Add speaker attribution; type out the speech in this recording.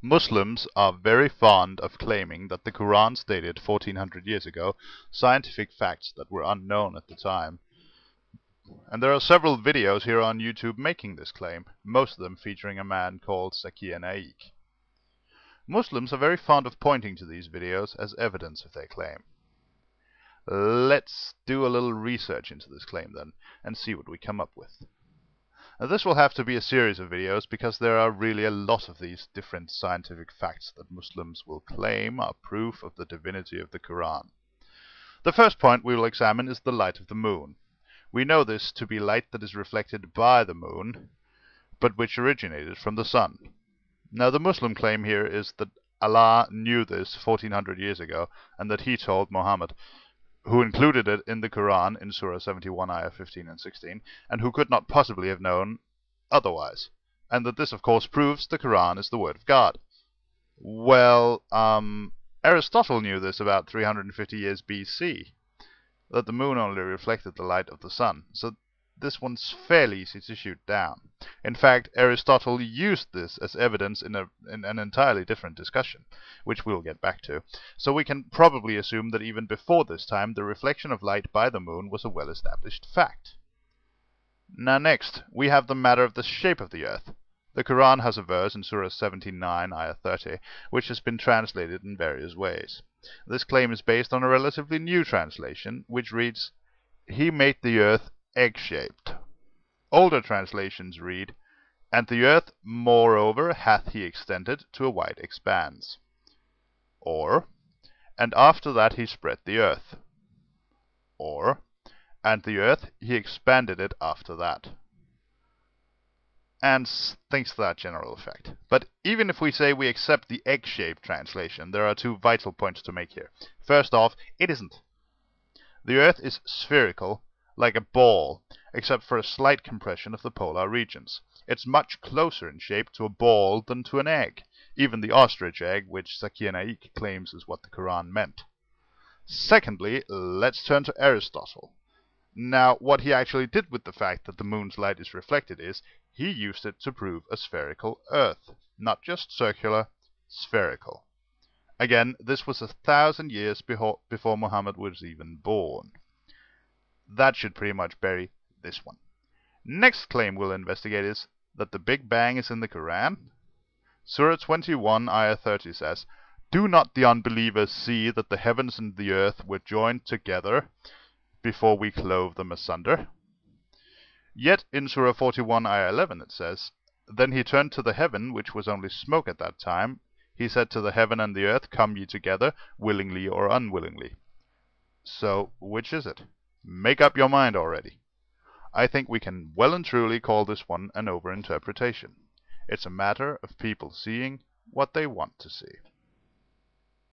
Speaker 1: Muslims are very fond of claiming that the Quran stated 1400 years ago scientific facts that were unknown at the time. And there are several videos here on YouTube making this claim, most of them featuring a man called Zakir Naik. Muslims are very fond of pointing to these videos as evidence of their claim. Let's do a little research into this claim then, and see what we come up with. Now, this will have to be a series of videos because there are really a lot of these different scientific facts that Muslims will claim are proof of the divinity of the Quran. The first point we will examine is the light of the moon. We know this to be light that is reflected by the moon, but which originated from the sun. Now, the Muslim claim here is that Allah knew this 1400 years ago, and that He told Muhammad, who included it in the Quran in Surah 71, ayah 15 and 16, and who could not possibly have known otherwise. And that this, of course, proves the Quran is the Word of God. Well, Aristotle knew this about 350 years BC, that the moon only reflected the light of the sun. So this one's fairly easy to shoot down. In fact, Aristotle used this as evidence in an entirely different discussion, which we'll get back to. So we can probably assume that even before this time, the reflection of light by the moon was a well-established fact. Now next, we have the matter of the shape of the earth. The Quran has a verse in Surah 79, ayah 30, which has been translated in various ways. This claim is based on a relatively new translation, which reads, "He made the earth egg-shaped." Older translations read, "And the earth moreover hath he extended to a wide expanse." Or, "And after that he spread the earth." Or, "And the earth he expanded it after that." And things to that general effect. But even if we say we accept the egg-shaped translation, there are two vital points to make here. First off, it isn't. The earth is spherical, like a ball, except for a slight compression of the polar regions. It's much closer in shape to a ball than to an egg, even the ostrich egg, which Zakir Naik claims is what the Quran meant. Secondly, let's turn to Aristotle. Now, what he actually did with the fact that the moon's light is reflected is, he used it to prove a spherical earth. Not just circular, spherical. Again, this was 1,000 years before Muhammad was even born. That should pretty much bury this one. Next claim we'll investigate is that the Big Bang is in the Quran. Surah 21, ayah 30 says, "Do not the unbelievers see that the heavens and the earth were joined together before we clove them asunder?" Yet in Surah 41, ayah 11 it says, "Then he turned to the heaven, which was only smoke at that time. He said to the heaven and the earth, Come ye together, willingly or unwillingly." So, which is it? Make up your mind already. I think we can well and truly call this one an overinterpretation. It's a matter of people seeing what they want to see.